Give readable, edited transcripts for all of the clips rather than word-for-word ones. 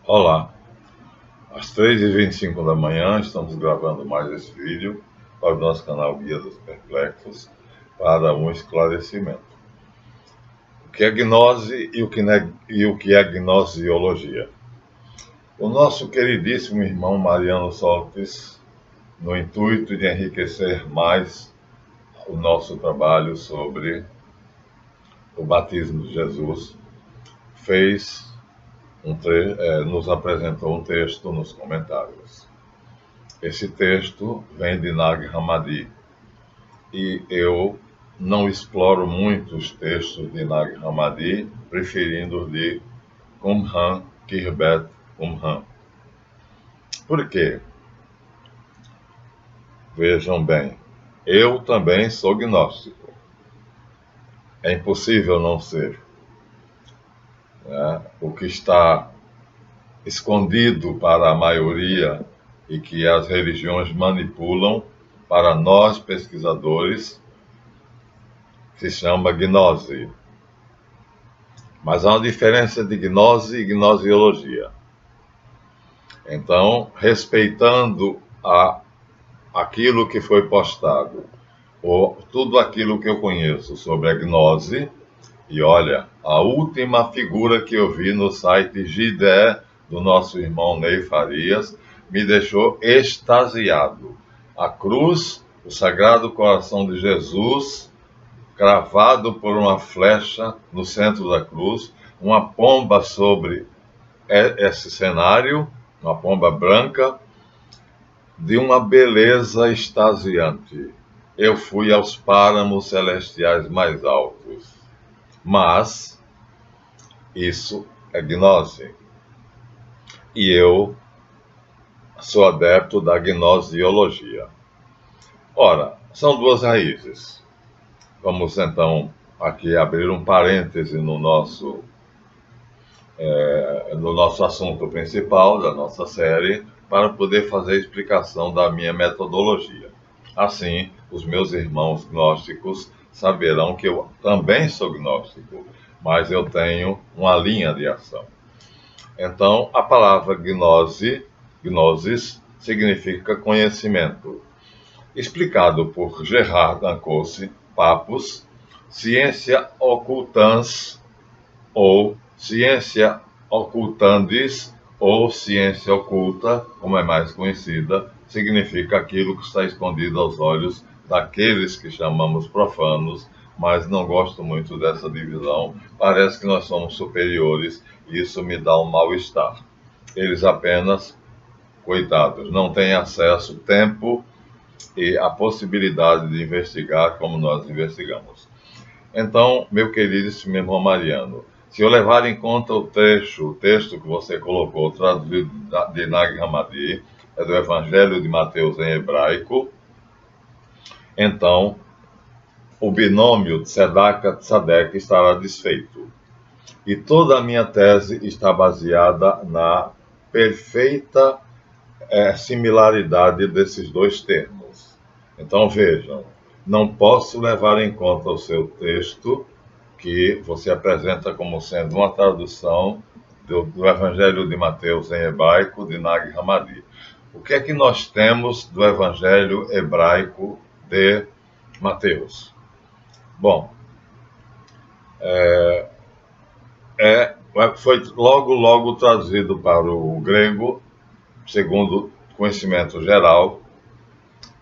Olá, às 3h25 da manhã estamos gravando mais esse vídeo para o nosso canal Guia dos Perplexos para um esclarecimento. O que é gnose e o que é gnosiologia? O nosso queridíssimo irmão Mariano Soltes, no intuito de enriquecer mais o nosso trabalho sobre o batismo de Jesus, nos apresentou um texto nos comentários. Esse texto vem de Nag Hammadi e eu não exploro muito os textos de Nag Hammadi, preferindo os de Qumran Kirbet Qumran. Por quê? Vejam bem, eu também sou gnóstico. É impossível não ser. O que está escondido para a maioria e que as religiões manipulam para nós pesquisadores se chama gnose. Mas há uma diferença de gnose e gnosiologia. Então, respeitando aquilo que foi postado, ou tudo aquilo que eu conheço sobre a gnose, e olha, a última figura que eu vi no site Gidé, do nosso irmão Ney Farias, me deixou extasiado. A cruz, o Sagrado Coração de Jesus, cravado por uma flecha no centro da cruz, uma pomba sobre esse cenário, uma pomba branca, de uma beleza extasiante. Eu fui aos páramos celestiais mais altos. Mas isso é gnose. E eu sou adepto da gnosiologia. Ora, são duas raízes. Vamos então aqui abrir um parêntese no nosso assunto principal da nossa série, para poder fazer a explicação da minha metodologia. Assim, os meus irmãos gnósticos saberão que eu também sou gnóstico, mas eu tenho uma linha de ação. Então, a palavra gnosis, significa conhecimento. Explicado por Gerard Ancosse, Papus, ciência occultans ou ciência occultandis ou ciência oculta, como é mais conhecida, significa aquilo que está escondido aos olhos daqueles que chamamos profanos, mas não gosto muito dessa divisão. Parece que nós somos superiores e isso me dá um mal-estar. Eles apenas, coitados, não têm acesso, tempo e a possibilidade de investigar como nós investigamos. Então, meu queridíssimo irmão Mariano, se eu levar em conta o texto que você colocou, traduzido de Nag Hammadi, é do Evangelho de Mateus em hebraico, então o binômio Tzedaka-Tzadek estará desfeito. E toda a minha tese está baseada na perfeita similaridade desses dois termos. Então vejam, não posso levar em conta o seu texto, que você apresenta como sendo uma tradução do Evangelho de Mateus em hebraico, de Nag Hammadi. O que é que nós temos do Evangelho hebraico de Mateus? Bom, foi logo traduzido para o grego, segundo conhecimento geral,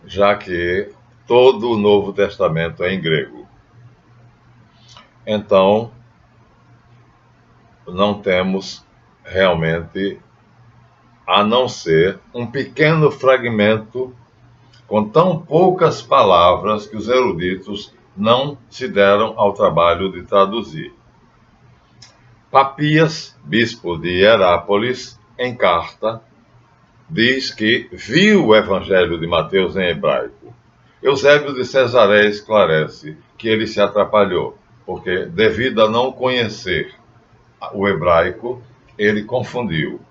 já que todo o Novo Testamento é em grego. Então, não temos realmente, a não ser um pequeno fragmento com tão poucas palavras que os eruditos não se deram ao trabalho de traduzir. Papias, bispo de Hierápolis, em carta, diz que viu o Evangelho de Mateus em hebraico. Eusébio de Cesareia esclarece que ele se atrapalhou, porque, devido a não conhecer o hebraico, ele confundiu.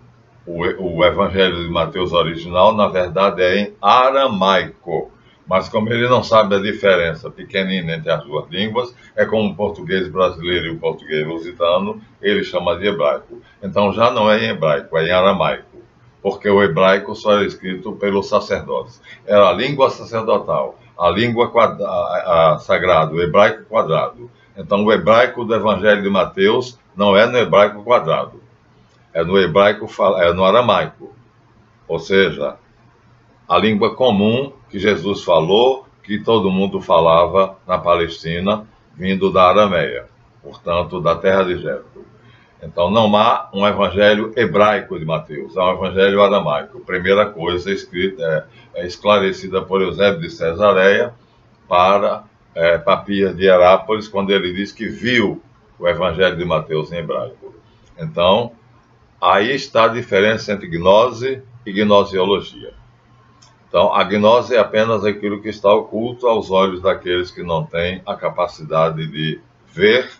O Evangelho de Mateus original, na verdade, é em aramaico. Mas como ele não sabe a diferença pequenina entre as duas línguas, é como o português brasileiro e o português lusitano, ele chama de hebraico. Então já não é em hebraico, é em aramaico, porque o hebraico só era escrito pelos sacerdotes. Era a língua sacerdotal, a língua sagrada, o hebraico quadrado. Então o hebraico do Evangelho de Mateus não é no hebraico quadrado, é no hebraico, é no aramaico. Ou seja, a língua comum que Jesus falou, que todo mundo falava na Palestina, vindo da Arameia, portanto, da terra de Jethro. Então, não há um evangelho hebraico de Mateus, há um evangelho aramaico. Primeira coisa escrita, esclarecida por Eusébio de Cesareia para Papias de Herápolis, quando ele diz que viu o evangelho de Mateus em hebraico. Então, aí está a diferença entre gnose e gnosiologia. Então, a gnose é apenas aquilo que está oculto aos olhos daqueles que não têm a capacidade de ver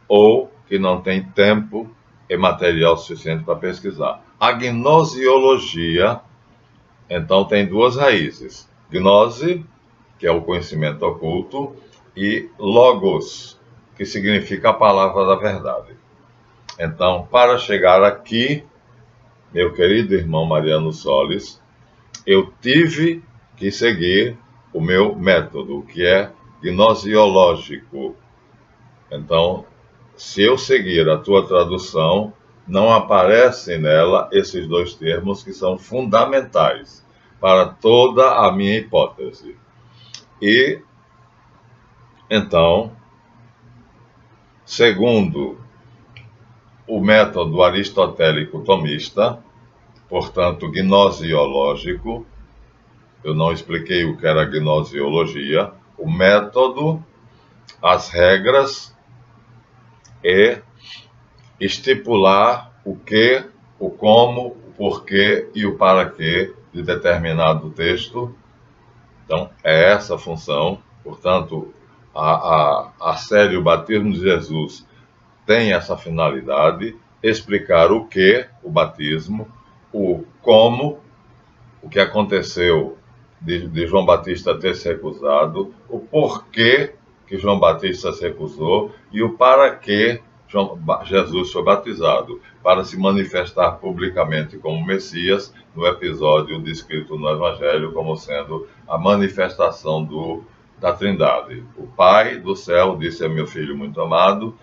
ou que não têm tempo e material suficiente para pesquisar. A gnosiologia, então, tem duas raízes. Gnose, que é o conhecimento oculto, e logos, que significa a palavra da verdade. Então, para chegar aqui, meu querido irmão Mariano Solis, eu tive que seguir o meu método, que é gnosiológico. Então, se eu seguir a tua tradução, não aparecem nela esses dois termos que são fundamentais para toda a minha hipótese. E, então, segundo o método aristotélico tomista, portanto, gnosiológico, eu não expliquei o que era gnosiologia, o método, as regras e estipular o que, o como, o porquê e o para quê de determinado texto. Então, é essa a função. Portanto, a série O Batismo de Jesus tem essa finalidade, explicar o que, o batismo, o como, o que aconteceu de João Batista ter se recusado, o porquê que João Batista se recusou e o para que Jesus foi batizado, para se manifestar publicamente como Messias, no episódio descrito no Evangelho como sendo a manifestação da Trindade. O Pai do céu disse: é meu filho muito amado,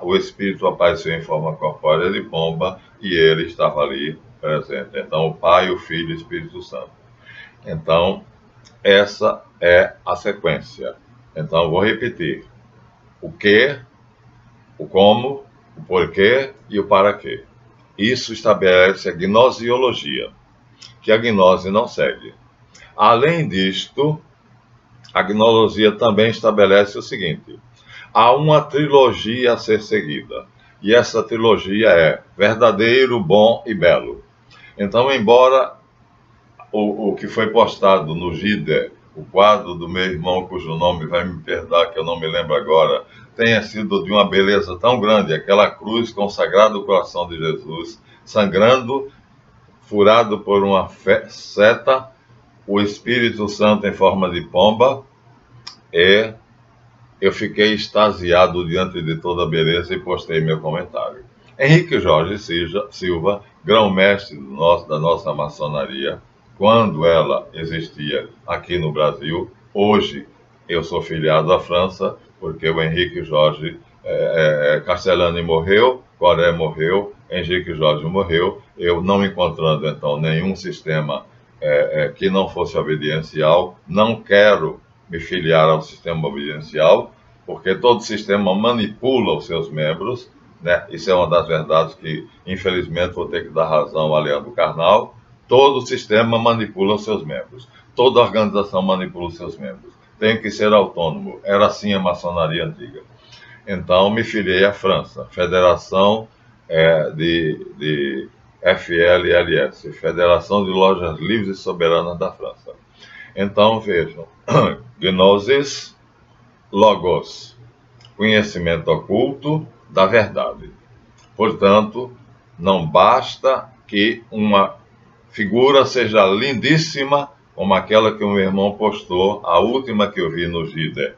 o Espírito apareceu em forma corpórea de pomba e ele estava ali presente. Então, o Pai, o Filho e o Espírito Santo. Então, essa é a sequência. Então, eu vou repetir. O que, o como, o porquê e o para quê. Isso estabelece a gnosiologia, que a gnose não segue. Além disto, a gnologia também estabelece o seguinte: há uma trilogia a ser seguida, e essa trilogia é verdadeiro, bom e belo. Então, embora o que foi postado no GIDE, o quadro do meu irmão, cujo nome vai me perdoar, que eu não me lembro agora, tenha sido de uma beleza tão grande, aquela cruz com o Sagrado Coração de Jesus, sangrando, furado por uma seta, o Espírito Santo em forma de pomba, e eu fiquei extasiado diante de toda a beleza e postei meu comentário. Henrique Jorge Silva, grão-mestre da nossa maçonaria, quando ela existia aqui no Brasil. Hoje eu sou filiado à França, porque o Henrique Jorge Castellani morreu, Coré morreu, Henrique Jorge morreu, eu não encontrando então nenhum sistema que não fosse obediencial, não quero me filiar ao sistema obediencial, porque todo sistema manipula os seus membros, né? Isso é uma das verdades que, infelizmente, vou ter que dar razão a Leandro Carnal. Todo sistema manipula os seus membros. Toda organização manipula os seus membros. Tem que ser autônomo. Era assim a maçonaria antiga. Então, me filiei à França, Federação de FLLS, Federação de Lojas Livres e Soberanas da França. Então, vejam, Gnosis, Logos, conhecimento oculto da verdade. Portanto, não basta que uma figura seja lindíssima, como aquela que o meu irmão postou, a última que eu vi no GIDE.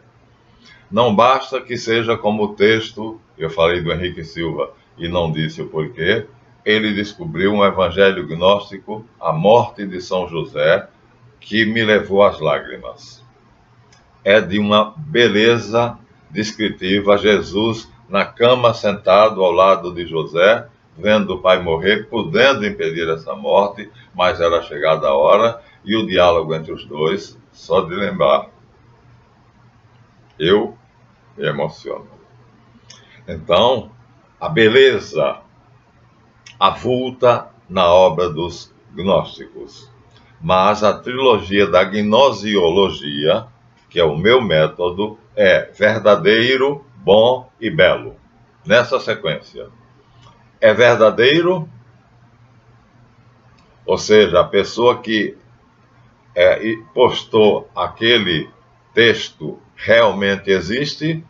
Não basta que seja como o texto, eu falei do Henrique Silva e não disse o porquê, ele descobriu um evangelho gnóstico, a morte de São José, que me levou às lágrimas. É de uma beleza descritiva, Jesus na cama sentado ao lado de José, vendo o pai morrer, podendo impedir essa morte, mas era chegada a hora, e o diálogo entre os dois, só de lembrar, eu me emociono. Então, a beleza avulta na obra dos gnósticos. Mas a trilogia da gnosiologia, que é o meu método, é verdadeiro, bom e belo. Nessa sequência. É verdadeiro, ou seja, a pessoa que postou aquele texto realmente existe,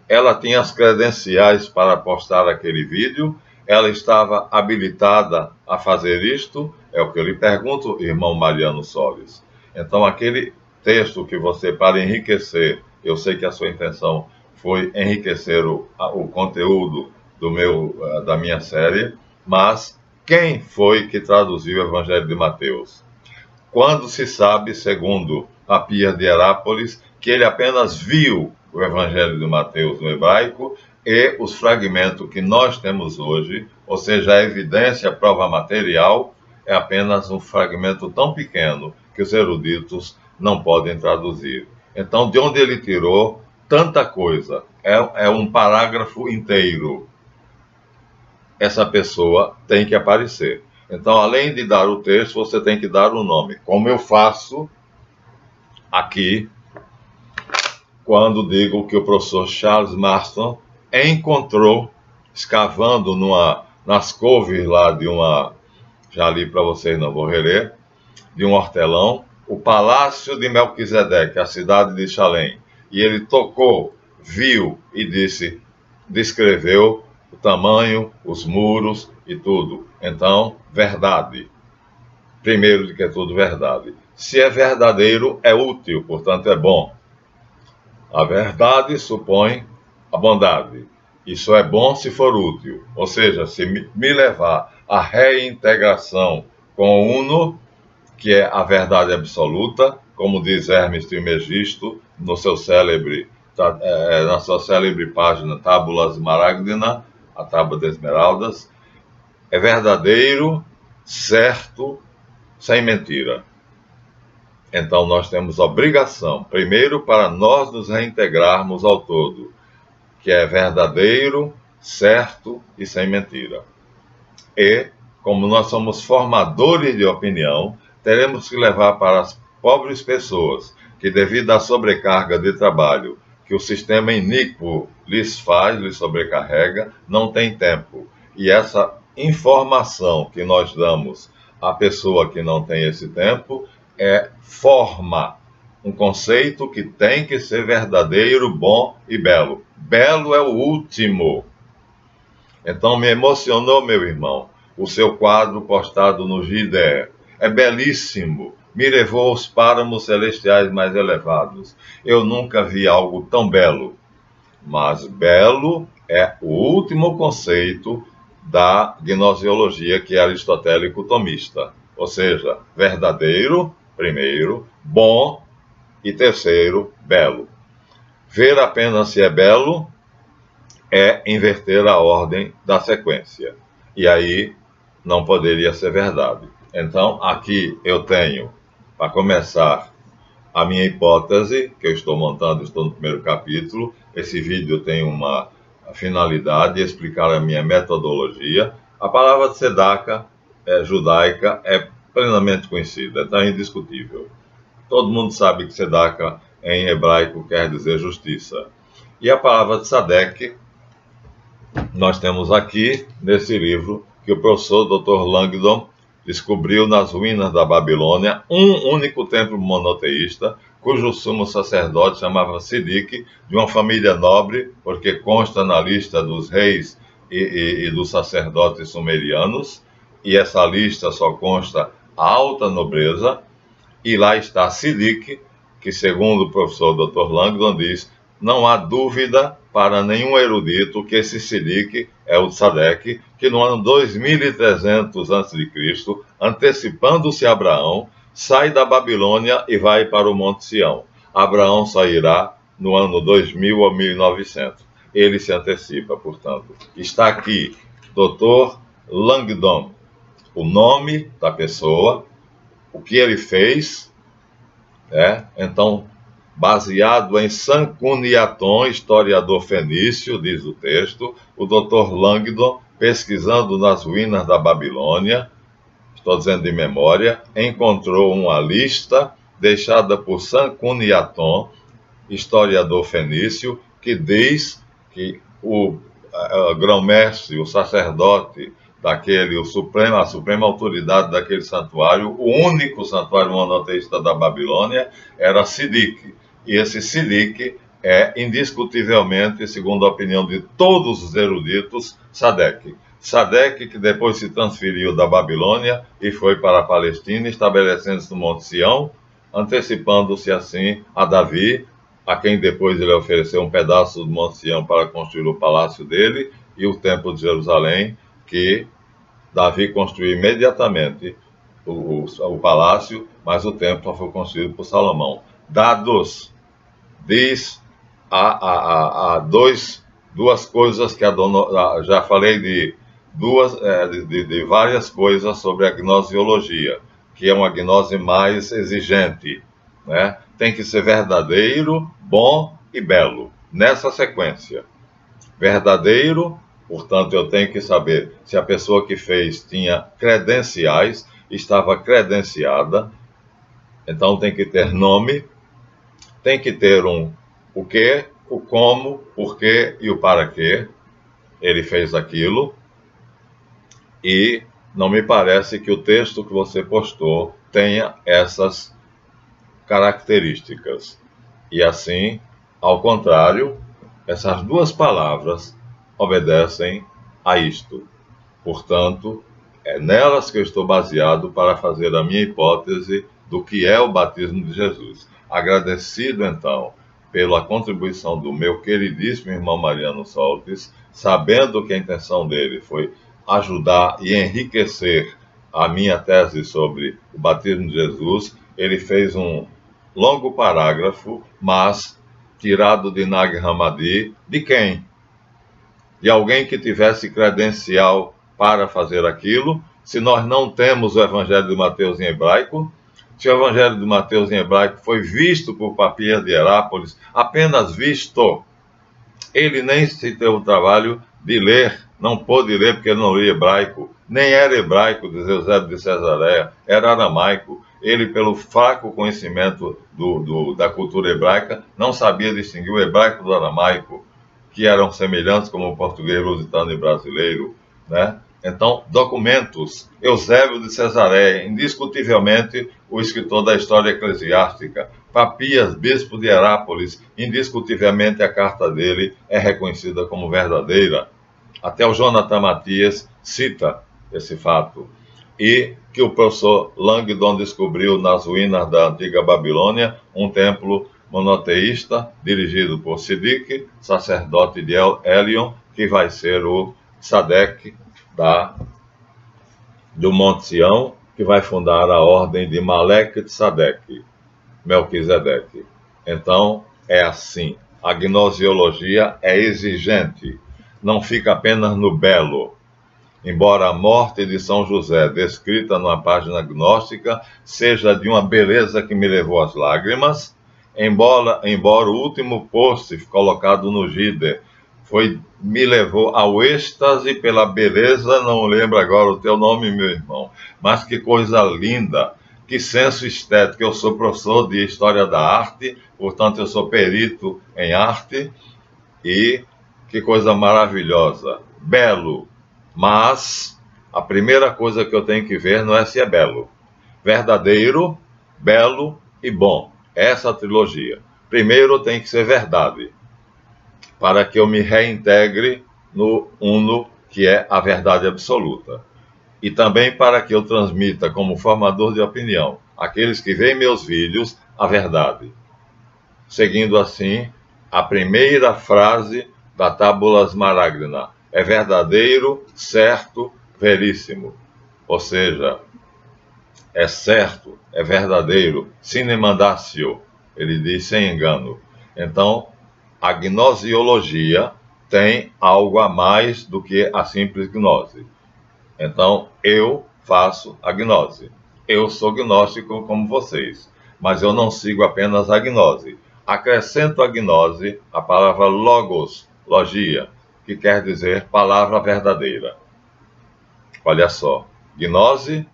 ela tinha as credenciais para postar aquele vídeo, ela estava habilitada a fazer isto, é o que eu lhe pergunto, irmão Mariano Solis. Então, aquele texto que você, para enriquecer, eu sei que a sua intenção foi enriquecer o conteúdo da minha série, mas quem foi que traduziu o Evangelho de Mateus? Quando se sabe, segundo a Pia de Herápolis, que ele apenas viu o Evangelho de Mateus no hebraico e os fragmentos que nós temos hoje, ou seja, a evidência, a prova material, é apenas um fragmento tão pequeno que os eruditos não podem traduzir. Então, de onde ele tirou tanta coisa? É um parágrafo inteiro. Essa pessoa tem que aparecer. Então, além de dar o texto, você tem que dar o nome. Como eu faço aqui, quando digo que o professor Charles Marston encontrou, escavando nas couves lá de uma, já li para vocês, não vou reler, de um hortelão, o Palácio de Melquisedeque, a cidade de Salém. E ele tocou, viu e descreveu o tamanho, os muros e tudo. Então, verdade. Primeiro de que é tudo verdade. Se é verdadeiro, é útil, portanto é bom. A verdade supõe a bondade. Isso é bom se for útil. Ou seja, se me levar à reintegração com o Uno, que é a verdade absoluta, como diz Hermes Trismegisto na sua célebre página Tábulas Smaragdina, a Tábua de Esmeraldas, é verdadeiro, certo, sem mentira. Então nós temos obrigação, primeiro, para nós nos reintegrarmos ao todo, que é verdadeiro, certo e sem mentira. E, como nós somos formadores de opinião, teremos que levar para as pobres pessoas que, devido à sobrecarga de trabalho que o sistema iníquo lhes sobrecarrega, não tem tempo. E essa informação que nós damos à pessoa que não tem esse tempo forma um conceito que tem que ser verdadeiro, bom e belo. Belo é o último. Então me emocionou, meu irmão, o seu quadro postado no GIDE. É belíssimo. Me levou aos páramos celestiais mais elevados. Eu nunca vi algo tão belo. Mas belo é o último conceito da gnosiologia, que é aristotélico-tomista. Ou seja, verdadeiro, primeiro, bom e terceiro, belo. Ver apenas se é belo é inverter a ordem da sequência. E aí não poderia ser verdade. Então, aqui eu tenho, para começar, a minha hipótese, que eu estou montando, estou no primeiro capítulo. Esse vídeo tem uma finalidade de explicar a minha metodologia. A palavra tzedaka, judaica, é plenamente conhecida, então é indiscutível. Todo mundo sabe que tzedaka em hebraico quer dizer justiça. E a palavra tzadek, nós temos aqui, nesse livro, que o professor Dr. Langdon descobriu nas ruínas da Babilônia um único templo monoteísta, cujo sumo sacerdote chamava Sidik, de uma família nobre, porque consta na lista dos reis e dos sacerdotes sumerianos, e essa lista só consta a alta nobreza, E lá está Siddiq, que segundo o professor Dr. Langdon diz, não há dúvida para nenhum erudito que esse Siddiq é o Tzadek, que no ano 2300 a.C., antecipando-se a Abraão, sai da Babilônia e vai para o Monte Sião. Abraão sairá no ano 2000 ou 1900. Ele se antecipa, portanto. Está aqui, Dr. Langdon, o nome da pessoa, o que ele fez, então, baseado em Sanchuniathon, historiador fenício, diz o texto, o Dr. Langdon, pesquisando nas ruínas da Babilônia, estou dizendo de memória, encontrou uma lista deixada por Sanchuniathon, historiador fenício, que diz que o grão-mestre, o sacerdote daquele, a suprema autoridade daquele santuário, o único santuário monoteísta da Babilônia, era Siddiq. E esse Siddiq é indiscutivelmente, segundo a opinião de todos os eruditos, Sadek. Sadek, que depois se transferiu da Babilônia e foi para a Palestina, estabelecendo-se no Monte Sião, antecipando-se assim a Davi, a quem depois ele ofereceu um pedaço do Monte Sião para construir o palácio dele e o Templo de Jerusalém, que Davi construiu imediatamente o palácio, mas o templo foi construído por Salomão. Dados, diz, há duas coisas que já falei de várias coisas sobre a gnosiologia, que é uma gnose mais exigente, né? Tem que ser verdadeiro, bom e belo, nessa sequência. Verdadeiro, portanto, eu tenho que saber se a pessoa que fez tinha credenciais, estava credenciada, então tem que ter nome, tem que ter o que, o como, porquê e o para quê ele fez aquilo, e não me parece que o texto que você postou tenha essas características. E assim, ao contrário, essas duas palavras obedecem a isto. Portanto, é nelas que eu estou baseado para fazer a minha hipótese do que é o batismo de Jesus. Agradecido, então, pela contribuição do meu queridíssimo irmão Mariano Soltes, sabendo que a intenção dele foi ajudar e enriquecer a minha tese sobre o batismo de Jesus, ele fez um longo parágrafo, mas tirado de Nag Hammadi, de quem? De alguém que tivesse credencial para fazer aquilo. Se nós não temos o Evangelho de Mateus em hebraico, se o Evangelho de Mateus em hebraico foi visto por Papias de Herápolis, apenas visto, ele nem se deu o trabalho de ler, não pôde ler porque ele não lia hebraico, nem era hebraico, diz Eusébio de Cesareia, era aramaico. Ele, pelo fraco conhecimento da cultura hebraica, não sabia distinguir o hebraico do aramaico, que eram semelhantes como o português, lusitano e brasileiro, né? Então, documentos, Eusébio de Cesareia, indiscutivelmente o escritor da história eclesiástica, Papias, bispo de Herápolis, indiscutivelmente a carta dele é reconhecida como verdadeira. Até o Jonathan Matias cita esse fato. E que o professor Langdon descobriu nas ruínas da antiga Babilônia um templo monoteísta dirigido por Siddiq, sacerdote de Elion, que vai ser o Sadek do Monte Sião, que vai fundar a ordem de Malek Tzadek, Melquisedeque. Então, é assim. A gnosiologia é exigente, não fica apenas no belo. Embora a morte de São José, descrita numa página gnóstica, seja de uma beleza que me levou às lágrimas, embora o último post colocado no Gider me levou ao êxtase pela beleza, não lembro agora o teu nome, meu irmão, mas que coisa linda, que senso estético. Eu sou professor de História da Arte, portanto eu sou perito em arte, e que coisa maravilhosa, belo. Mas a primeira coisa que eu tenho que ver não é se é belo. Verdadeiro, belo e bom. Essa trilogia. Primeiro tem que ser verdade, para que eu me reintegre no uno, que é a verdade absoluta. e também para que eu transmita como formador de opinião àqueles que veem meus vídeos a verdade, seguindo assim a primeira frase da Tábula Smaragda: é verdadeiro, certo, veríssimo. Ou seja, é certo, é verdadeiro, sine mandatio, ele diz sem engano. Então, a gnosiologia tem algo a mais do que a simples gnose. Então, eu faço a gnose. Eu sou gnóstico como vocês, mas eu não sigo apenas a gnose. Acrescento a gnose a palavra logos, logia, que quer dizer palavra verdadeira. Olha só, gnose,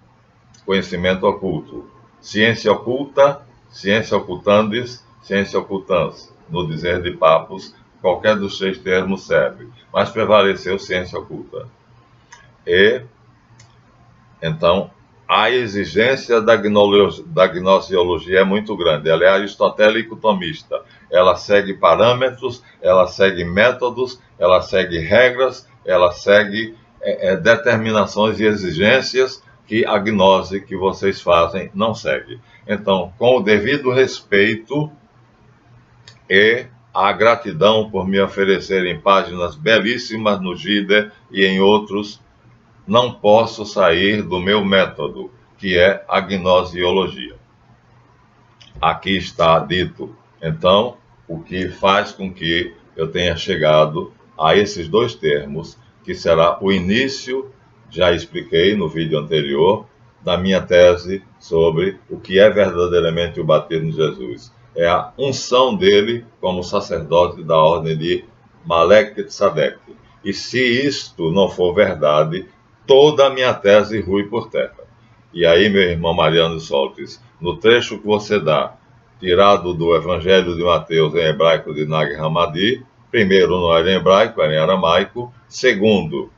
conhecimento oculto. Ciência oculta, ciência ocultandis, ciência ocultans. No dizer de Papos, qualquer dos três termos serve, mas prevaleceu ciência oculta. E, então, a exigência da gnosiologia é muito grande. Ela é aristotélico-tomista. Ela segue parâmetros, ela segue métodos, ela segue regras, ela segue determinações e exigências que a gnose que vocês fazem não segue. Então, com o devido respeito e a gratidão por me oferecerem páginas belíssimas no Gider e em outros, não posso sair do meu método, que é a gnosiologia. Aqui está dito, então, o que faz com que eu tenha chegado a esses dois termos, que será o início, já expliquei no vídeo anterior, da minha tese sobre o que é verdadeiramente o batismo de Jesus. É a unção dele como sacerdote da ordem de Malek Tzadek. E se isto não for verdade, toda a minha tese rui por terra. E aí, meu irmão Mariano Soltes, no trecho que você dá, tirado do Evangelho de Mateus em hebraico de Nag Hammadi, primeiro, não era em hebraico, era em aramaico. Segundo,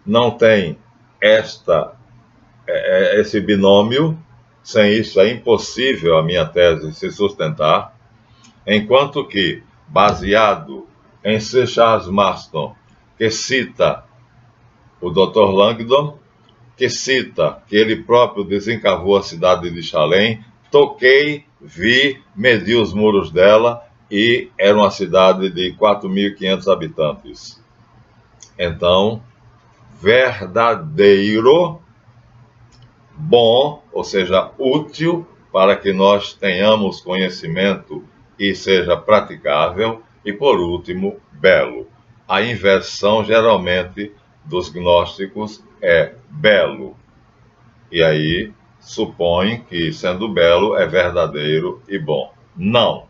não tem esse binômio. Sem isso é impossível a minha tese se sustentar. Enquanto que, baseado em C. Charles Marston, que cita o Dr. Langdon, que cita que ele próprio desencavou a cidade de Chalém, toquei, vi, medi os muros dela e era uma cidade de 4.500 habitantes. Então, verdadeiro, bom, ou seja, útil para que nós tenhamos conhecimento e seja praticável, e por último, belo. A inversão geralmente dos gnósticos é belo. E aí supõe que, sendo belo, é verdadeiro e bom. Não.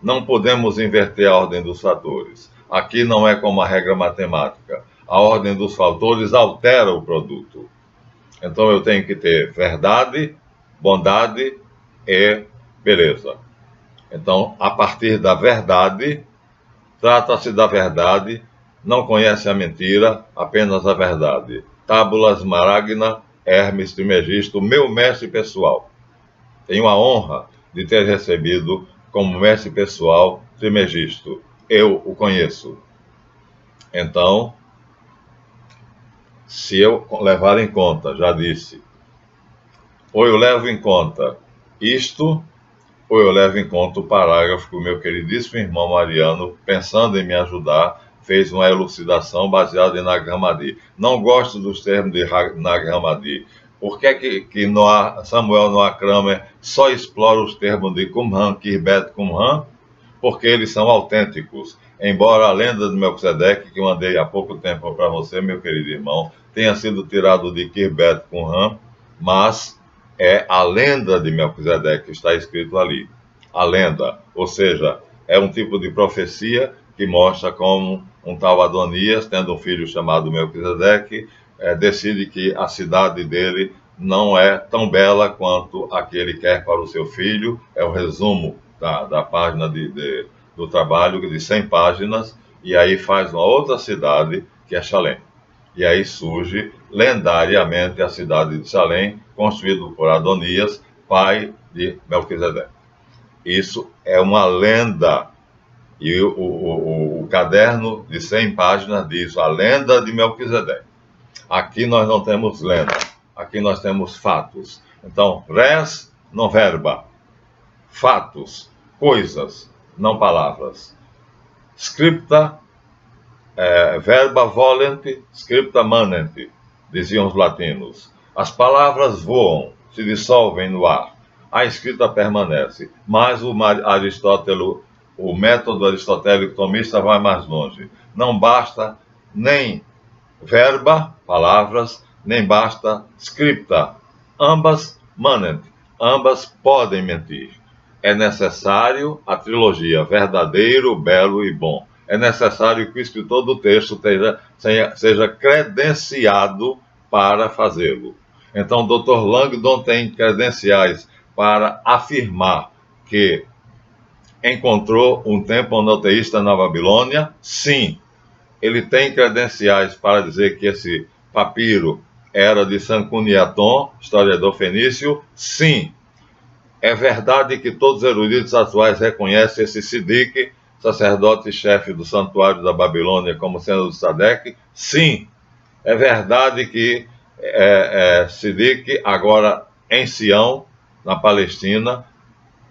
Não podemos inverter a ordem dos fatores. Aqui não é como a regra matemática. A ordem dos fatores altera o produto. Então eu tenho que ter verdade, bondade e beleza. Então, a partir da verdade, trata-se da verdade, não conhece a mentira, apenas a verdade. Tábula Smaragda, Hermes Trismegisto, meu mestre pessoal. Tenho a honra de ter recebido como mestre pessoal Trismegisto. Eu o conheço. Então, se eu levar em conta, já disse, ou eu levo em conta isto, ou eu levo em conta o parágrafo que o meu queridíssimo irmão Mariano, pensando em me ajudar, fez uma elucidação baseada em Nag Hammadi. Não gosto dos termos de Nag Hammadi. Por que Samuel Noah Kramer só explora os termos de Qumran, Kirbet Qumran? Porque eles são autênticos. Embora a lenda de Melquisedeque, que mandei há pouco tempo para você, meu querido irmão, tenha sido tirado de Kirbet Qumran, mas é a lenda de Melquisedeque que está escrito ali. A lenda, ou seja, é um tipo de profecia que mostra como um tal Adonias, tendo um filho chamado Melquisedeque, decide que a cidade dele não é tão bela quanto a que ele quer para o seu filho. É o resumo da página do trabalho, de 100 páginas, e aí faz uma outra cidade, que é Chalém. E aí surge lendariamente a cidade de Chalém, construída por Adonias, pai de Melquisedeque. Isso é uma lenda. E o caderno de 100 páginas diz a lenda de Melquisedeque. Aqui nós não temos lema, aqui nós temos fatos. Então, res non verba, fatos, coisas, não palavras. Scripta, verba volent, scripta manent, diziam os latinos. As palavras voam, se dissolvem no ar. A escrita permanece. Mas o método aristotélico tomista vai mais longe. Não basta nem verba, palavras, nem basta scripta. Ambas manent, ambas podem mentir. É necessário a trilogia verdadeiro, belo e bom. É necessário que o escritor do texto seja credenciado para fazê-lo. Então, Dr. Langdon tem credenciais para afirmar que encontrou um templo monoteísta na Babilônia? Sim. Ele tem credenciais para dizer que esse papiro era de Sancuniaton, historiador fenício? Sim. É verdade que todos os eruditos atuais reconhecem esse Sidique, sacerdote-chefe do santuário da Babilônia, como sendo do Sadek? Sim. É verdade que Sidique, agora em Sião, na Palestina,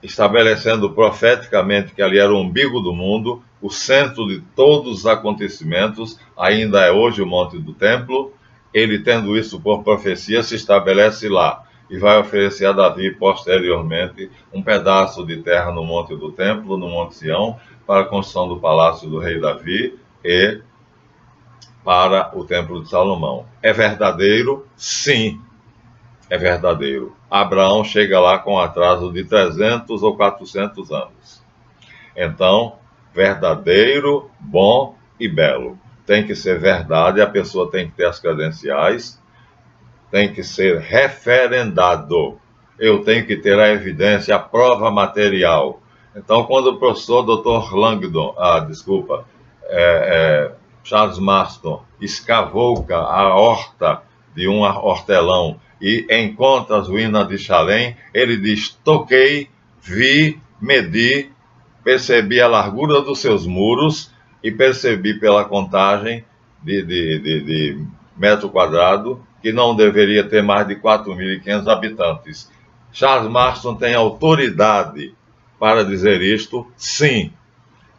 estabelecendo profeticamente que ali era o umbigo do mundo, o centro de todos os acontecimentos, ainda é hoje o Monte do Templo. Ele, tendo isso por profecia, se estabelece lá e vai oferecer a Davi posteriormente um pedaço de terra no Monte do Templo, no Monte Sião, para a construção do palácio do rei Davi e para o Templo de Salomão. É verdadeiro? Sim, é verdadeiro. Abraão chega lá com atraso de 300 ou 400 anos. Então, verdadeiro, bom e belo. Tem que ser verdade, a pessoa tem que ter as credenciais, tem que ser referendado. Eu tenho que ter a evidência, a prova material. Então, quando o professor Dr. Langdon, Charles Marston, escavouca a horta de um hortelão e encontra as ruínas de Chalém, ele diz: toquei, vi, medi, percebi a largura dos seus muros e percebi pela contagem de metro quadrado que não deveria ter mais de 4.500 habitantes. Charles Marston tem autoridade para dizer isto? Sim.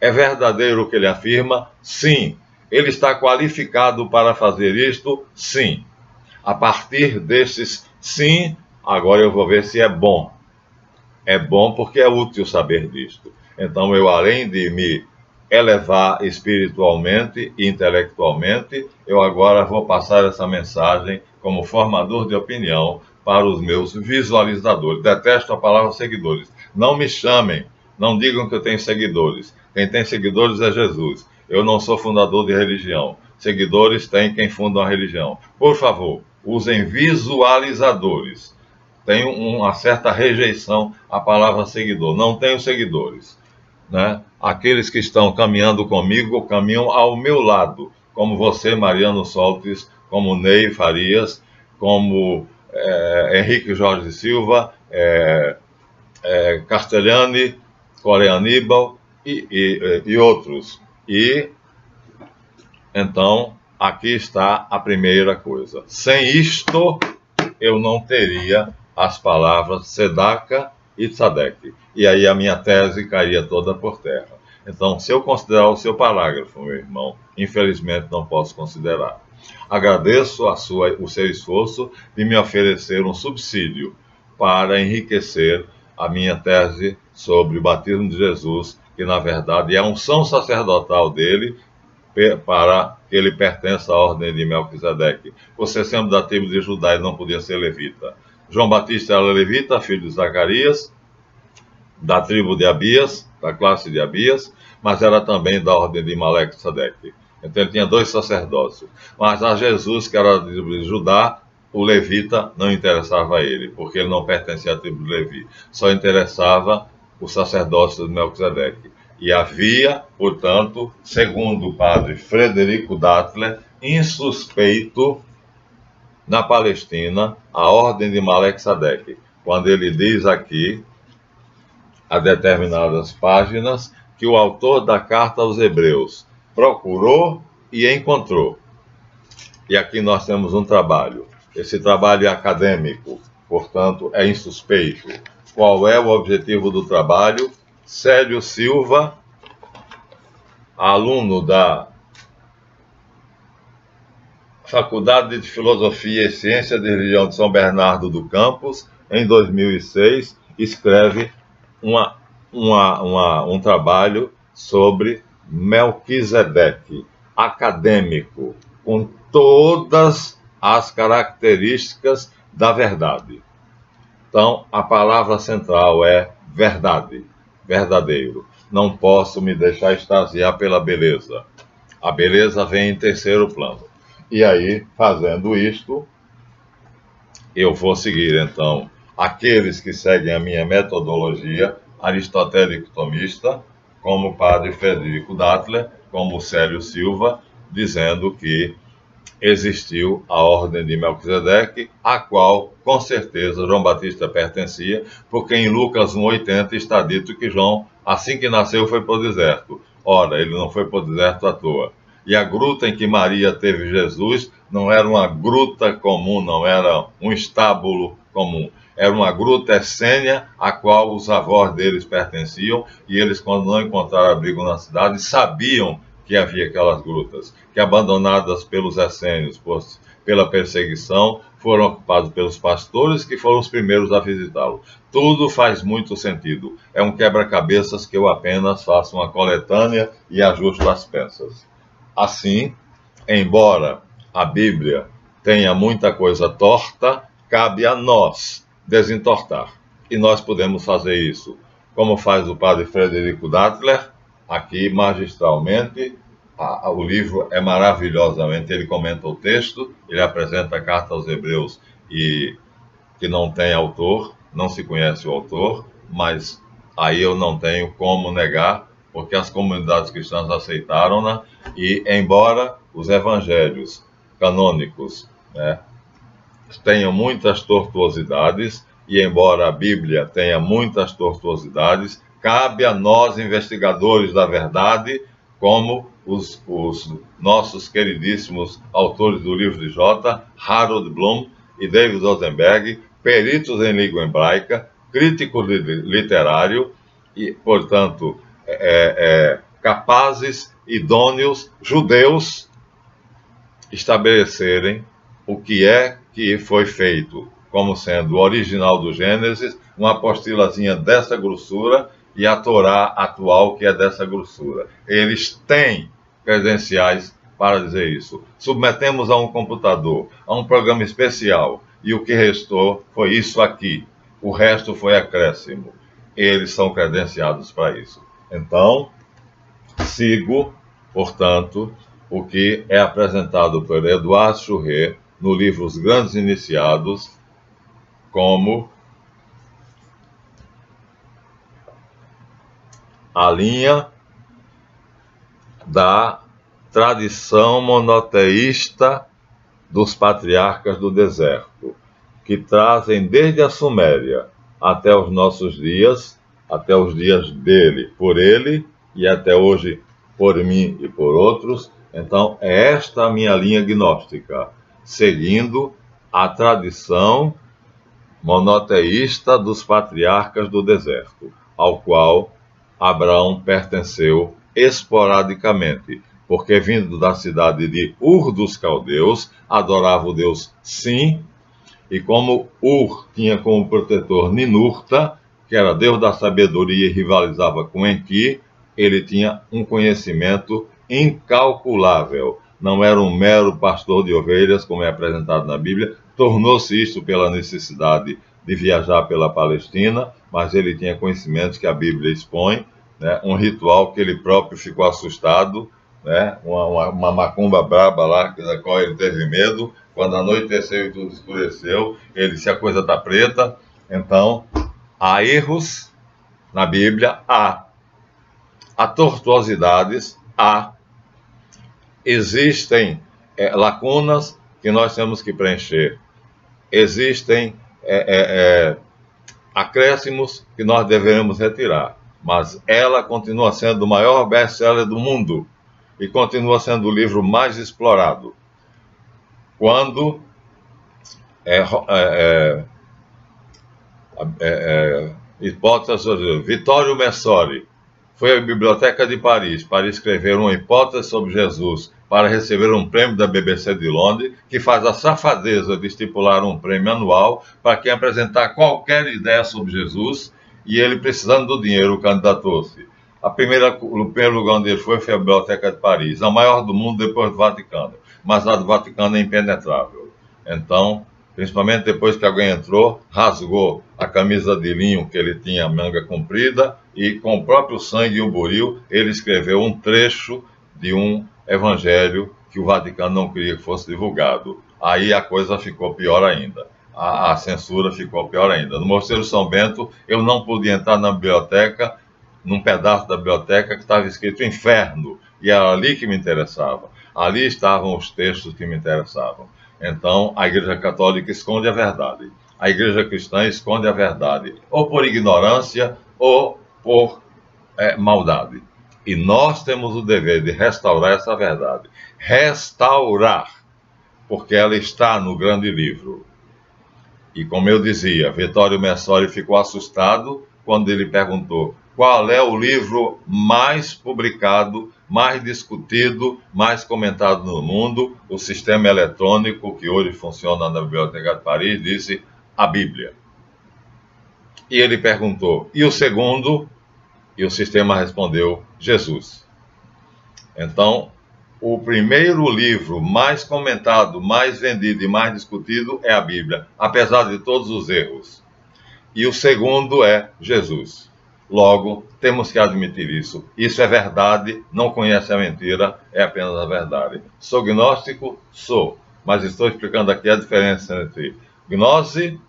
É verdadeiro o que ele afirma? Sim. Ele está qualificado para fazer isto? Sim. A partir desses sim, agora eu vou ver se é bom. É bom porque é útil saber disto. Então eu, além de me elevar espiritualmente e intelectualmente, eu agora vou passar essa mensagem como formador de opinião para os meus visualizadores. Detesto a palavra seguidores. Não me chamem, não digam que eu tenho seguidores. Quem tem seguidores é Jesus. Eu não sou fundador de religião. Seguidores tem quem funda uma religião. Por favor, usem visualizadores. Tenho uma certa rejeição à palavra seguidor. Não tenho seguidores, né? Aqueles que estão caminhando comigo, caminham ao meu lado, como você, Mariano Soltes, como Ney Farias, como Henrique Jorge Silva, Castellani, Coreia Aníbal e outros. E, então, aqui está a primeira coisa. Sem isto, eu não teria as palavras Tzedaka e Tzadek. E aí a minha tese cairia toda por terra. Então, se eu considerar o seu parágrafo, meu irmão, infelizmente não posso considerar. Agradeço o seu esforço de me oferecer um subsídio para enriquecer a minha tese sobre o batismo de Jesus, que na verdade é a unção sacerdotal dele, para que ele pertença à ordem de Melquisedeque. Você sendo da tribo de Judá e não podia ser levita. João Batista era levita, filho de Zacarias, da tribo de Abias, da classe de Abias, mas era também da ordem de Melquisedeque. Então ele tinha 2 sacerdócios. Mas a Jesus, que era da tribo de Judá, o levita não interessava a ele, porque ele não pertencia à tribo de Levi. Só interessava o sacerdócio de Melquisedeque. E havia, portanto, segundo o padre Frederico Dattler, insuspeito na Palestina a ordem de Melquisedeque, quando ele diz aqui, a determinadas páginas, que o autor da carta aos Hebreus procurou e encontrou. E aqui nós temos um trabalho. Esse trabalho é acadêmico, portanto, é insuspeito. Qual é o objetivo do trabalho? Célio Silva, aluno da Faculdade de Filosofia e Ciência de Religião de São Bernardo do Campos, em 2006, escreve um trabalho sobre Melquisedeque, acadêmico, com todas as características da verdade. Então, a palavra central é verdade, verdadeiro. Não posso me deixar extasiar pela beleza. A beleza vem em terceiro plano. E aí, fazendo isto, eu vou seguir, então, aqueles que seguem a minha metodologia aristotélico-tomista, como o padre Frederico Dattler, como o Célio Silva, dizendo que existiu a ordem de Melquisedeque, a qual, com certeza, João Batista pertencia, porque em Lucas 1,80 está dito que João, assim que nasceu, foi para o deserto. Ora, ele não foi para o deserto à toa. E a gruta em que Maria teve Jesus não era uma gruta comum, não era um estábulo comum. Era uma gruta essênia, a qual os avós deles pertenciam, e eles, quando não encontraram abrigo na cidade, sabiam que havia aquelas grutas, que abandonadas pelos essênios, pela perseguição, foram ocupados pelos pastores, que foram os primeiros a visitá-lo. Tudo faz muito sentido. É um quebra-cabeças que eu apenas faço uma coletânea e ajusto as peças. Assim, embora a Bíblia tenha muita coisa torta, cabe a nós desentortar. E nós podemos fazer isso, como faz o padre Frederico Dattler, aqui magistralmente. O livro é maravilhosamente, ele comenta o texto, ele apresenta a carta aos Hebreus, e que não tem autor, não se conhece o autor, mas aí eu não tenho como negar, porque as comunidades cristãs aceitaram-na, e embora os evangelhos canônicos, né, tenham muitas tortuosidades, e embora a Bíblia tenha muitas tortuosidades, cabe a nós, investigadores da verdade, como os nossos queridíssimos autores do livro de Jota, Harold Bloom e David Rosenberg, peritos em língua hebraica, crítico literário e, portanto, capazes, idôneos, judeus, estabelecerem o que é que foi feito, como sendo o original do Gênesis, uma apostilazinha dessa grossura, e a Torá atual, que é dessa grossura. Eles têm credenciais para dizer isso. Submetemos a um computador, a um programa especial, e o que restou foi isso aqui. O resto foi acréscimo. Eles são credenciados para isso. Então, sigo, portanto, o que é apresentado por Eduardo Churret no livro Os Grandes Iniciados, como a linha da tradição monoteísta dos patriarcas do deserto, que trazem desde a Suméria até os nossos dias, até os dias dele, por ele, e até hoje por mim e por outros. Então, é esta a minha linha gnóstica, seguindo a tradição monoteísta dos patriarcas do deserto, ao qual Abraão pertenceu esporadicamente, porque vindo da cidade de Ur dos Caldeus, adorava o Deus Sim, e como Ur tinha como protetor Ninurta, que era Deus da sabedoria e rivalizava com Enki, ele tinha um conhecimento incalculável. Não era um mero pastor de ovelhas, como é apresentado na Bíblia, tornou-se isso pela necessidade de viajar pela Palestina, mas ele tinha conhecimentos que a Bíblia expõe, né? Um ritual que ele próprio ficou assustado, né? Uma macumba braba lá, da qual ele teve medo. Quando anoiteceu e tudo escureceu, ele disse: a coisa está preta. Então, há erros na Bíblia, há tortuosidades, existem lacunas que nós temos que preencher, existem acréscimos que nós devemos retirar, mas ela continua sendo o maior best-seller do mundo e continua sendo o livro mais explorado. quando hipótese, Vittorio Messori foi à Biblioteca de Paris para escrever uma hipótese sobre Jesus para receber um prêmio da BBC de Londres, que faz a safadeza de estipular um prêmio anual para quem apresentar qualquer ideia sobre Jesus, e ele, precisando do dinheiro, candidatou-se. O primeiro lugar onde ele foi a Biblioteca de Paris, a maior do mundo depois do Vaticano, mas a do Vaticano é impenetrável. Então, principalmente depois que alguém entrou, rasgou a camisa de linho que ele tinha manga comprida e com o próprio sangue e o buril, ele escreveu um trecho de um evangelho que o Vaticano não queria que fosse divulgado. Aí a coisa ficou pior ainda. A censura ficou pior ainda. No Mosteiro São Bento, eu não podia entrar na biblioteca, num pedaço da biblioteca que estava escrito Inferno, e era ali que me interessava. Ali estavam os textos que me interessavam. Então, a Igreja Católica esconde a verdade. A Igreja Cristã esconde a verdade, ou por ignorância, ou por maldade. E nós temos o dever de restaurar essa verdade. Restaurar, porque ela está no grande livro. E como eu dizia, Vittorio Messori ficou assustado quando ele perguntou qual é o livro mais publicado, mais discutido, mais comentado no mundo. O sistema eletrônico que hoje funciona na Biblioteca de Paris disse a Bíblia. E ele perguntou, e o segundo? E o sistema respondeu, Jesus. Então, o primeiro livro mais comentado, mais vendido e mais discutido é a Bíblia, apesar de todos os erros. E o segundo é Jesus. Logo, temos que admitir isso. Isso é verdade, não conhece a mentira, é apenas a verdade. Sou gnóstico? Sou. Mas estou explicando aqui a diferença entre gnose,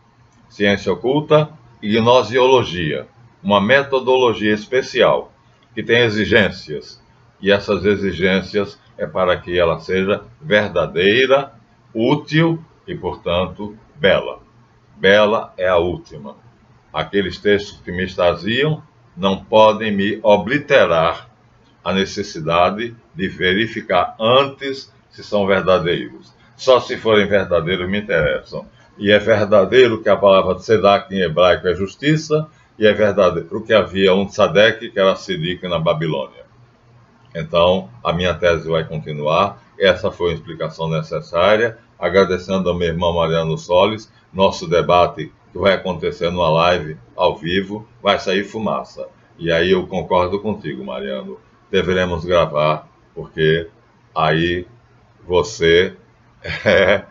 ciência oculta, e gnosiologia. Uma metodologia especial, que tem exigências. E essas exigências é para que ela seja verdadeira, útil e, portanto, bela. Bela é a última. Aqueles textos que me extasiam não podem me obliterar a necessidade de verificar antes se são verdadeiros. Só se forem verdadeiros me interessam. E é verdadeiro que a palavra tzedak em hebraico é justiça, e é verdadeiro que havia um tzadek que era Sidik na Babilônia. Então, a minha tese vai continuar. Essa foi a explicação necessária. Agradecendo ao meu irmão Mariano Solis, nosso debate que vai acontecer numa live ao vivo, vai sair fumaça. E aí eu concordo contigo, Mariano. Deveremos gravar, porque aí você é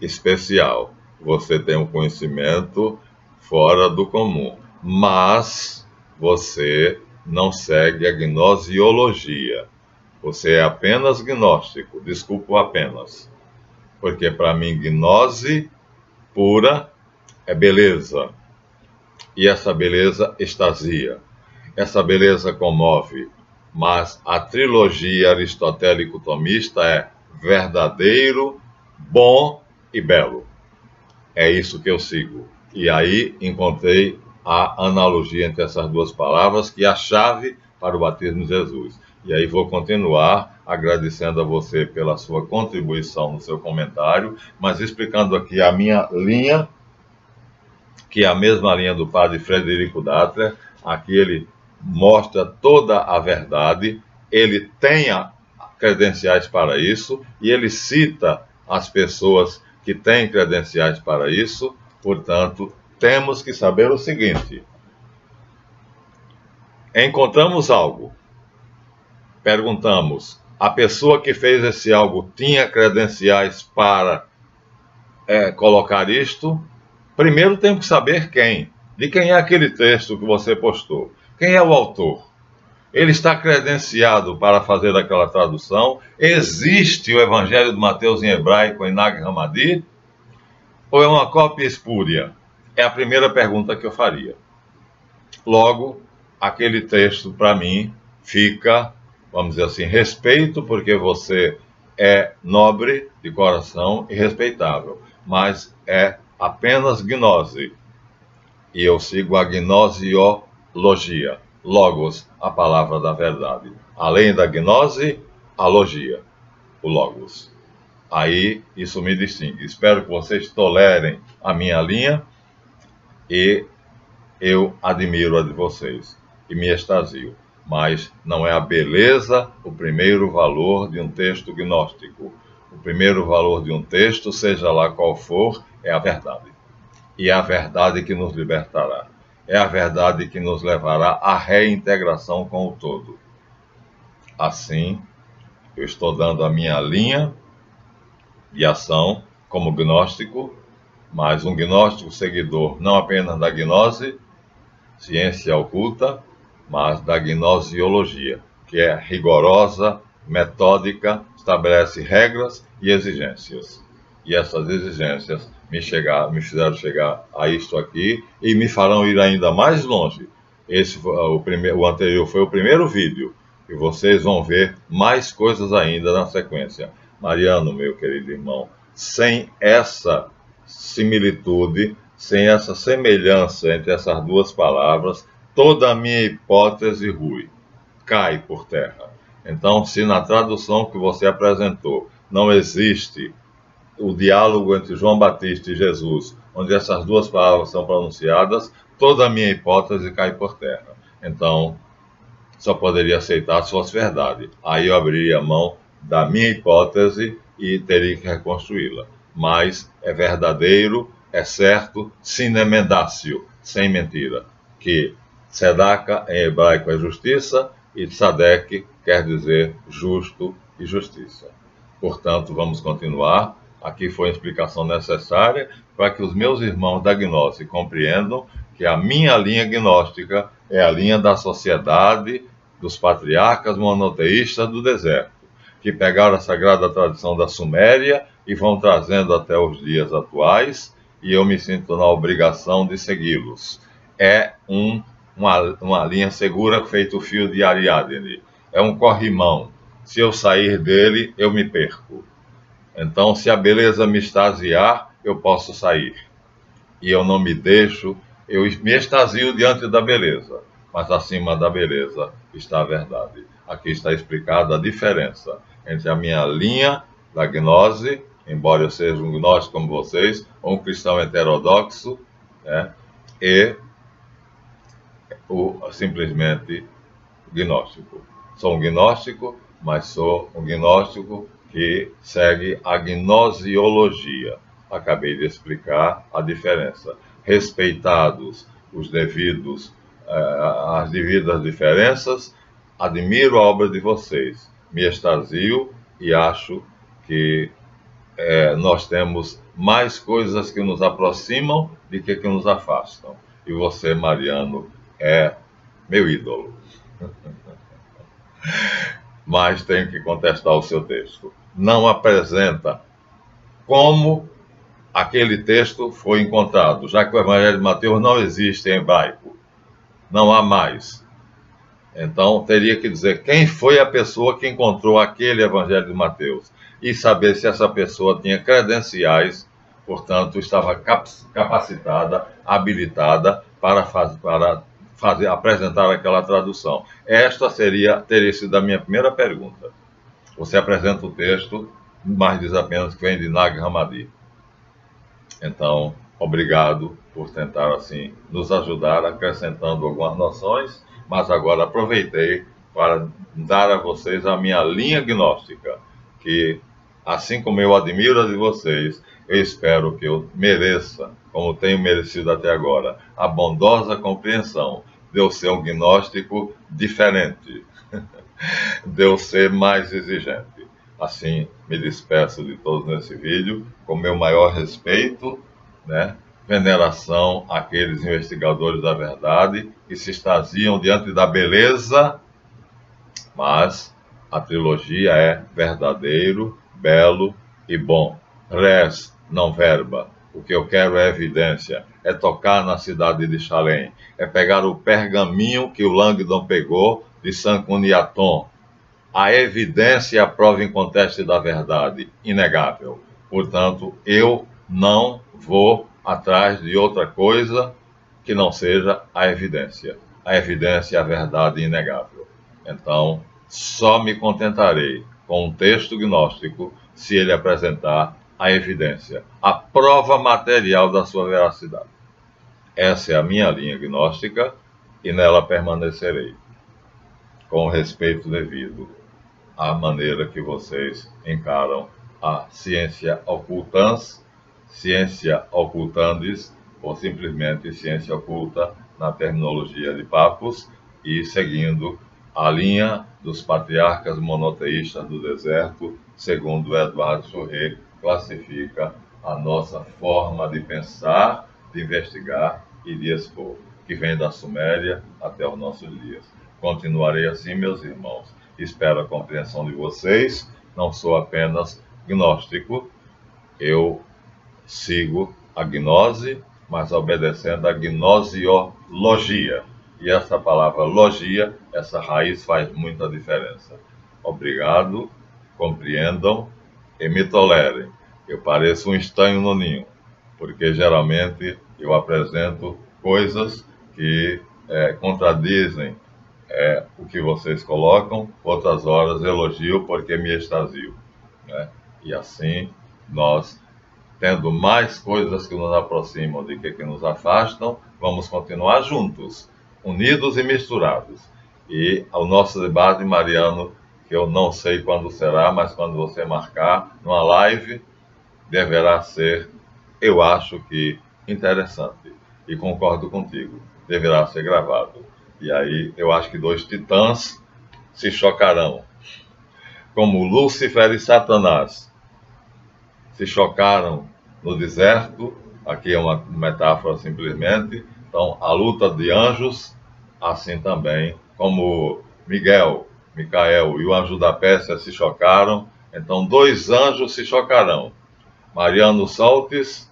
especial. Você tem um conhecimento fora do comum. Mas você não segue a gnosiologia. Você é apenas gnóstico. Desculpa, apenas. Porque para mim, gnose pura é beleza. E essa beleza extasia. Essa beleza comove. Mas a trilogia aristotélico-tomista é verdadeiro, bom e belo. É isso que eu sigo. E aí encontrei a analogia entre essas duas palavras, que é a chave para o batismo de Jesus. E aí vou continuar agradecendo a você pela sua contribuição no seu comentário, mas explicando aqui a minha linha, que é a mesma linha do padre Frederico Dattler. Aqui ele mostra toda a verdade, ele tem credenciais para isso, e ele cita as pessoas que têm credenciais para isso. Portanto, temos que saber o seguinte: encontramos algo, perguntamos, a pessoa que fez esse algo tinha credenciais para colocar isto? Primeiro temos que saber quem. De quem é aquele texto que você postou? Quem é o autor? Ele está credenciado para fazer aquela tradução? Existe o Evangelho de Mateus em hebraico em Nag Hammadi? Ou é uma cópia espúria? É a primeira pergunta que eu faria. Logo, aquele texto, para mim, fica, vamos dizer assim, respeito, porque você é nobre de coração e respeitável, mas é apenas gnose. E eu sigo a gnosiologia. Logos, a palavra da verdade. Além da gnose, a logia, o logos. Aí isso me distingue. Espero que vocês tolerem a minha linha e eu admiro a de vocês e me extasio. Mas não é a beleza o primeiro valor de um texto gnóstico. O primeiro valor de um texto, seja lá qual for, é a verdade. E é a verdade que nos libertará. É a verdade que nos levará à reintegração com o todo. Assim, eu estou dando a minha linha de ação como gnóstico, mas um gnóstico seguidor não apenas da gnose, ciência oculta, mas da gnosiologia, que é rigorosa, metódica, estabelece regras e exigências. E essas exigências me fizeram chegar a isto aqui e me farão ir ainda mais longe. O anterior foi o primeiro vídeo e vocês vão ver mais coisas ainda na sequência. Mariano, meu querido irmão, sem essa similitude, sem essa semelhança entre essas duas palavras, toda a minha hipótese rui, cai por terra. Então, se na tradução que você apresentou não existe o diálogo entre João Batista e Jesus, onde essas duas palavras são pronunciadas, toda a minha hipótese cai por terra. Então, só poderia aceitar se fosse verdade. Aí eu abriria a mão da minha hipótese e teria que reconstruí-la. Mas é verdadeiro, é certo, sine mendatio, sem mentira, que tzedaka em hebraico é justiça e tzadek quer dizer justo e justiça. Portanto, vamos continuar. Aqui foi a explicação necessária para que os meus irmãos da gnose compreendam que a minha linha gnóstica é a linha da sociedade dos patriarcas monoteístas do deserto, que pegaram a sagrada tradição da Suméria e vão trazendo até os dias atuais, e eu me sinto na obrigação de segui-los. É uma linha segura feito o fio de Ariadne. É um corrimão. Se eu sair dele, eu me perco. Então, se a beleza me extasiar, eu posso sair. E eu não me deixo, eu me extasio diante da beleza. Mas acima da beleza está a verdade. Aqui está explicada a diferença entre a minha linha da gnose, embora eu seja um gnóstico como vocês, ou um cristão heterodoxo, né, e o simplesmente gnóstico. Sou um gnóstico, mas sou um gnóstico que segue a gnosiologia. Acabei de explicar a diferença. Respeitados os devidos, as devidas diferenças, admiro a obra de vocês, me extasio e acho que nós temos mais coisas que nos aproximam do que nos afastam. E você, Mariano, é meu ídolo. Mas tenho que contestar o seu texto. Não apresenta como aquele texto foi encontrado, já que o Evangelho de Mateus não existe em hebraico. Não há mais. Então, teria que dizer quem foi a pessoa que encontrou aquele Evangelho de Mateus e saber se essa pessoa tinha credenciais, portanto, estava capacitada, habilitada para apresentar aquela tradução. Esta teria sido a minha primeira pergunta. Você apresenta o texto, mas diz apenas que vem de Nag Hammadi. Então, obrigado por tentar, assim, nos ajudar acrescentando algumas noções, mas agora aproveitei para dar a vocês a minha linha gnóstica, que, assim como eu admiro a de vocês, eu espero que eu mereça, como tenho merecido até agora, a bondosa compreensão de eu ser um gnóstico diferente, de eu ser mais exigente. Assim, me despeço de todos nesse vídeo, com meu maior respeito, né? Veneração àqueles investigadores da verdade que se extasiam diante da beleza, mas a trilogia é verdadeiro, belo e bom. Res, não verba. O que eu quero é evidência, é tocar na cidade de Chalém, é pegar o pergaminho que o Langdon pegou de Sancuniaton. A evidência e a prova inconteste da verdade, inegável. Portanto, eu não vou atrás de outra coisa que não seja a evidência. A evidência é a verdade inegável. Então, só me contentarei com um texto gnóstico se ele apresentar a evidência, a prova material da sua veracidade. Essa é a minha linha gnóstica e nela permanecerei, com o respeito devido à maneira que vocês encaram a ciência occultans, ciência occultandis, ou simplesmente ciência oculta na terminologia de Papos, e seguindo a linha dos patriarcas monoteístas do deserto, segundo Edward Churret classifica a nossa forma de pensar, de investigar e de expor, que vem da Suméria até os nossos dias. Continuarei assim, meus irmãos. Espero a compreensão de vocês. Não sou apenas gnóstico, eu sigo a gnose, mas obedecendo a gnosiologia. E essa palavra logia, essa raiz faz muita diferença. Obrigado, compreendam e me tolerem. Eu pareço um estanho no ninho, porque geralmente eu apresento coisas que contradizem o que vocês colocam, outras horas elogio porque me extasio, né? E assim, nós, tendo mais coisas que nos aproximam do que nos afastam, vamos continuar juntos, unidos e misturados. E o nosso debate, Mariano, que eu não sei quando será, mas quando você marcar, numa live, deverá ser, eu acho que, interessante. E concordo contigo, deverá ser gravado. E aí eu acho que dois titãs se chocarão, como Lúcifer e Satanás se chocaram no deserto. Aqui é uma metáfora simplesmente. Então, a luta de anjos, assim também como Micael e o anjo da Pérsia se chocaram. Então, dois anjos se chocarão, Mariano Saltes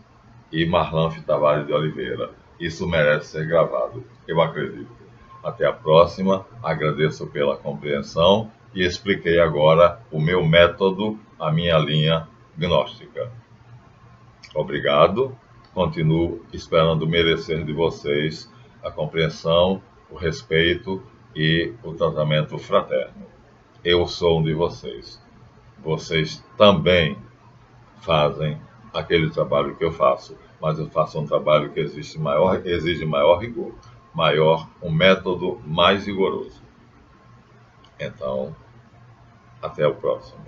e Marlanfe Tavares de Oliveira. Isso merece ser gravado, eu acredito. Até a próxima, agradeço pela compreensão e expliquei agora o meu método, a minha linha gnóstica. Obrigado, continuo esperando merecer de vocês a compreensão, o respeito e o tratamento fraterno. Eu sou um de vocês. Vocês também fazem aquele trabalho que eu faço, mas eu faço um trabalho que exige maior rigor, um método mais rigoroso. Então, até o próximo.